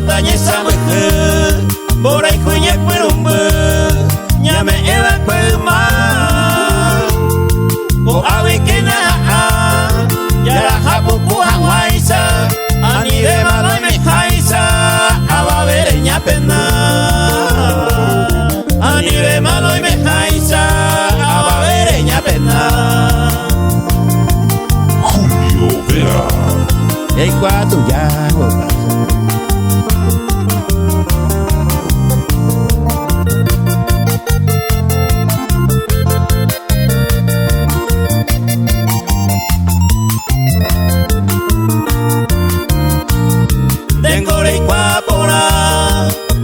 tañe samuhe borai kuñe perumbe nyame ewa pema o awe kena yara hapu ku hawaisa ani de maloi me haisa awa vere nyapena ani de maloi me haisa awa vere nyapena Julio Vera. ei quatro ya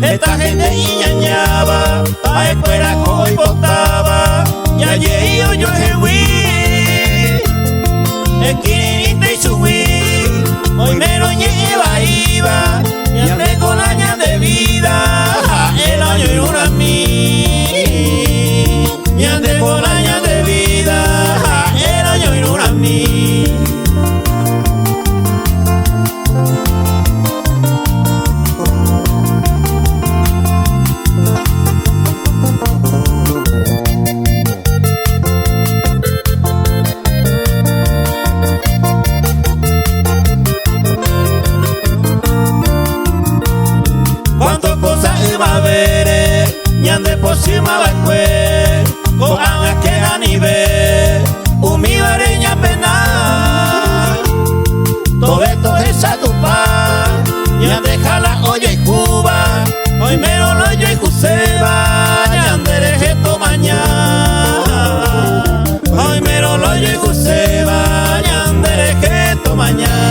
esta gente iñañaba, a escuela hoy botaba, ya llegué yo hewi, esquinita y subí, hoy me lo lleva iba, y andé con años de vida, el año y una mí, y andé con años de vida, el año y una mí. Ñande posima bakwe ko anga ke anibe umi vareña pena todo esto es a tu pa ñande jala oye y cuba hoy mero lo yo y juseba ñande rejeto mañana hoy mero lo yo y juseba ñande rejeto mañana